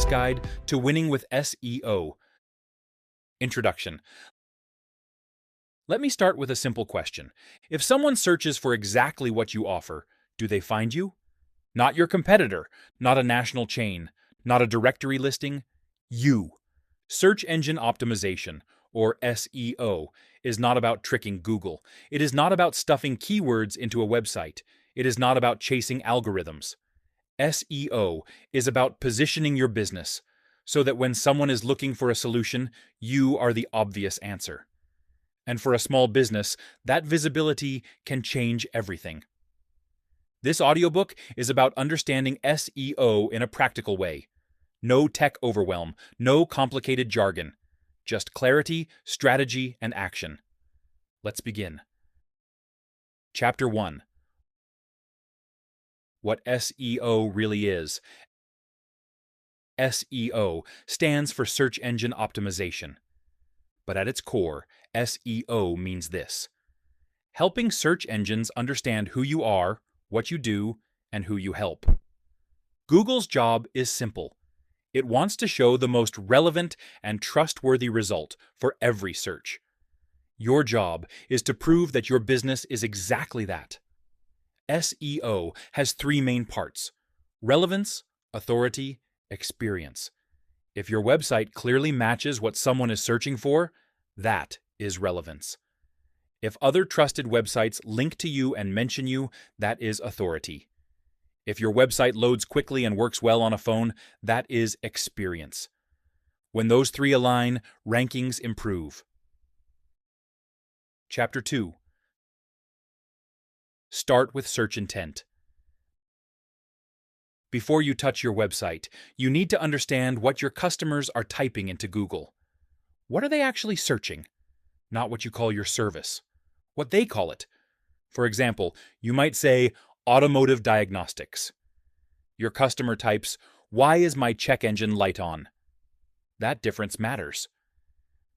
Beginner's Guide to Winning with SEO. Introduction. Let me start with a simple question. If someone searches for exactly what you offer, do they find you? Not your competitor, not a national chain, not a directory listing. You. Search engine optimization, or SEO, is not about tricking Google. It is not about stuffing keywords into a website. It is not about chasing algorithms. SEO is about positioning your business so that when someone is looking for a solution, you are the obvious answer. And for a small business, that visibility can change everything. This audiobook is about understanding SEO in a practical way. No tech overwhelm, no complicated jargon, just clarity, strategy, and action. Let's begin. Chapter 1. What SEO really is. SEO stands for Search Engine Optimization. But at its core, SEO means this: helping search engines understand who you are, what you do, and who you help. Google's job is simple. It wants to show the most relevant and trustworthy result for every search. Your job is to prove that your business is exactly that. SEO has three main parts: relevance, authority, experience. If your website clearly matches what someone is searching for, that is relevance. If other trusted websites link to you and mention you, that is authority. If your website loads quickly and works well on a phone, that is experience. When those three align, rankings improve. Chapter 2. Start with search intent. Before you touch your website, you need to understand what your customers are typing into Google. What are they actually searching? Not what you call your service. What they call it. For example, you might say automotive diagnostics. Your customer types, "Why is my check engine light on?" That difference matters.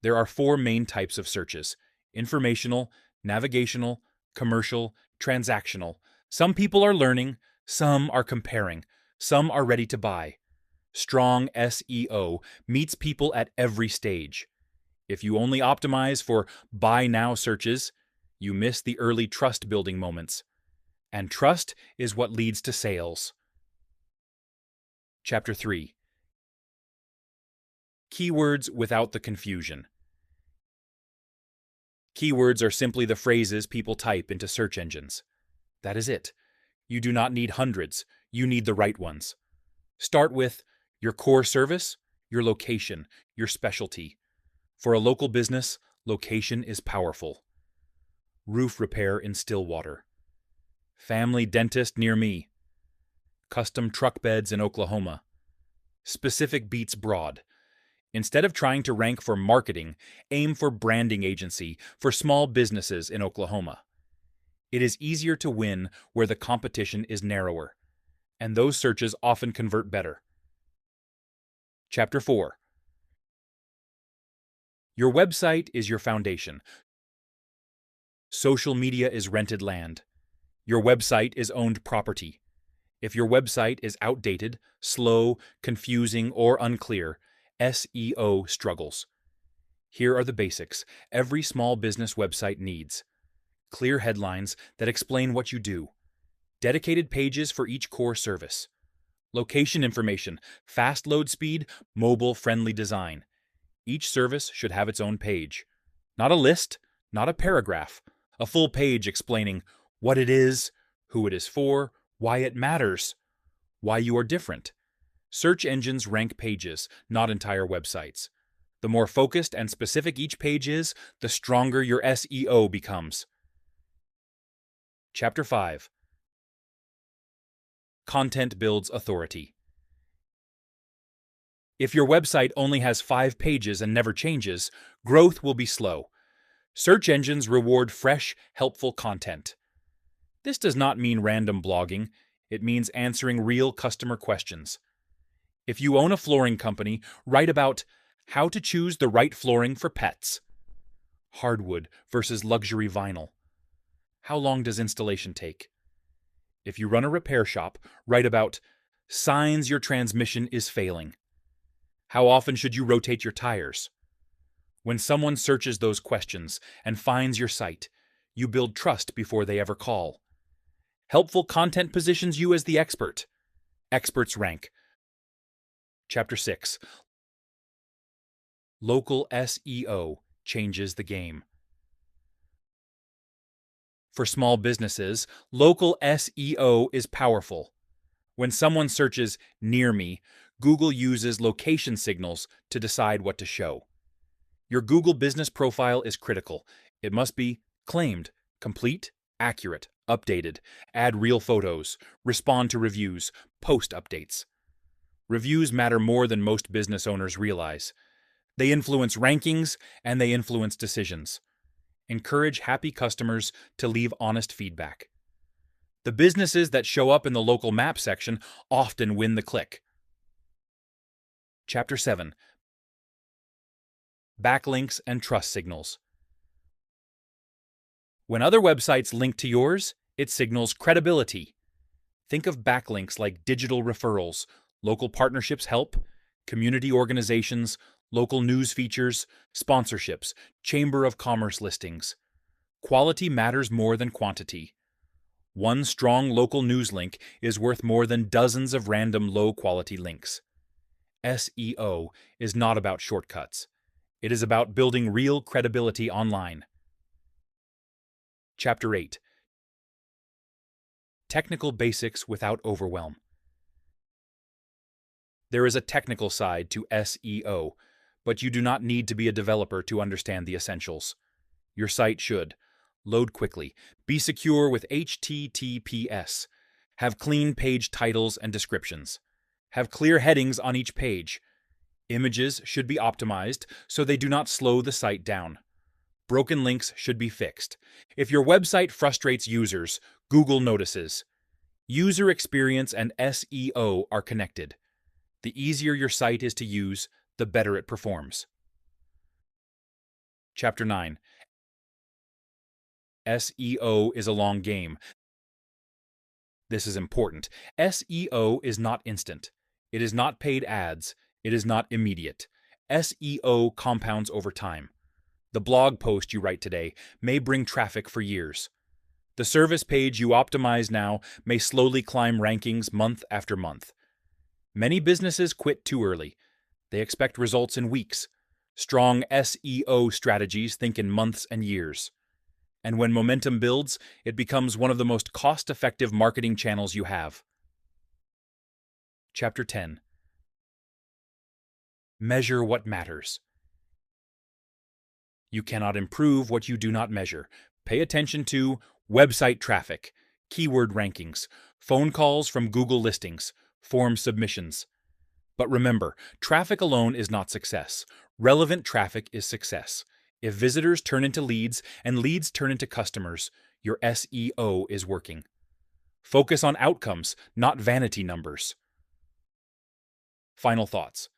There are four main types of searches: informational, navigational, commercial, transactional. Some people are learning, some are comparing, some are ready to buy. Strong SEO meets people at every stage. If you only optimize for buy now searches, you miss the early trust building moments. And trust is what leads to sales. Chapter 3. Keywords without the confusion. Keywords are simply the phrases people type into search engines. That is it. You do not need hundreds, you need the right ones. Start with your core service, your location, your specialty. For a local business, location is powerful. Roof repair in Stillwater. Family dentist near me. Custom truck beds in Oklahoma. Specific beats broad. Instead of trying to rank for marketing, aim for branding agency for small businesses in Oklahoma. It is easier to win where the competition is narrower, and those searches often convert better. Chapter 4. Your website is your foundation. Social media is rented land. Your website is owned property. If your website is outdated, slow, confusing, or unclear, SEO struggles. Here are the basics every small business website needs. Clear headlines that explain what you do. Dedicated pages for each core service. Location information, fast load speed, mobile-friendly design. Each service should have its own page. Not a list, not a paragraph. A full page explaining what it is, who it is for, why it matters, why you are different. Search engines rank pages, not entire websites. The more focused and specific each page is, the stronger your SEO becomes. Chapter 5. Content builds authority. If your website only has 5 pages and never changes, growth will be slow. Search engines reward fresh, helpful content. This does not mean random blogging. It means answering real customer questions. If you own a flooring company, write about how to choose the right flooring for pets. Hardwood versus luxury vinyl. How long does installation take? If you run a repair shop, write about signs your transmission is failing. How often should you rotate your tires? When someone searches those questions and finds your site, you build trust before they ever call. Helpful content positions you as the expert. Experts rank. Chapter 6. Local SEO changes the game. For small businesses, local SEO is powerful. When someone searches "near me," Google uses location signals to decide what to show. Your Google business profile is critical. It must be claimed, complete, accurate, updated, add real photos, respond to reviews, post updates. Reviews matter more than most business owners realize. They influence rankings and they influence decisions. Encourage happy customers to leave honest feedback. The businesses that show up in the local map section often win the click. Chapter 7. Backlinks and trust signals. When other websites link to yours, it signals credibility. Think of backlinks like digital referrals, local partnerships help, community organizations, local news features, sponsorships, Chamber of Commerce listings. Quality matters more than quantity. One strong local news link is worth more than dozens of random low-quality links. SEO is not about shortcuts. It is about building real credibility online. Chapter 8. Technical basics without overwhelm. There is a technical side to SEO, but you do not need to be a developer to understand the essentials. Your site should load quickly, be secure with HTTPS, have clean page titles and descriptions, have clear headings on each page. Images should be optimized so they do not slow the site down. Broken links should be fixed. If your website frustrates users, Google notices. User experience and SEO are connected. The easier your site is to use, the better it performs. Chapter 9. SEO is a long game. This is important. SEO is not instant. It is not paid ads. It is not immediate. SEO compounds over time. The blog post you write today may bring traffic for years. The service page you optimize now may slowly climb rankings month after month. Many businesses quit too early. They expect results in weeks. Strong SEO strategies think in months and years. And when momentum builds, it becomes one of the most cost-effective marketing channels you have. Chapter 10. Measure what matters. You cannot improve what you do not measure. Pay attention to website traffic, keyword rankings, phone calls from Google listings, form submissions. But remember, traffic alone is not success. Relevant traffic is success. If visitors turn into leads and leads turn into customers, your SEO is working. Focus on outcomes, not vanity numbers. Final thoughts.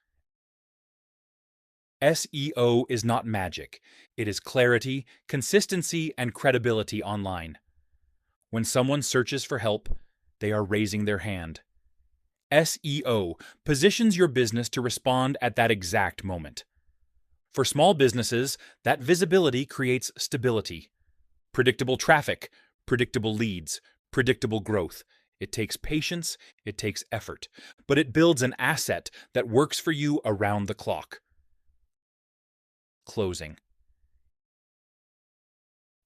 SEO is not magic. It is clarity, consistency, and credibility online. When someone searches for help, they are raising their hand. SEO positions your business to respond at that exact moment. For small businesses, that visibility creates stability. Predictable traffic, predictable leads, predictable growth. It takes patience, it takes effort, but it builds an asset that works for you around the clock. Closing.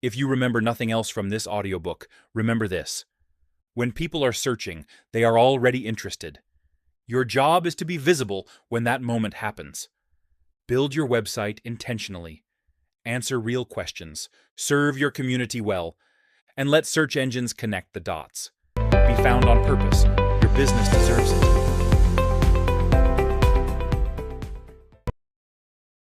If you remember nothing else from this audiobook, remember this. When people are searching, they are already interested. Your job is to be visible when that moment happens. Build your website intentionally. Answer real questions. Serve your community well. And let search engines connect the dots. Be found on purpose. Your business deserves it.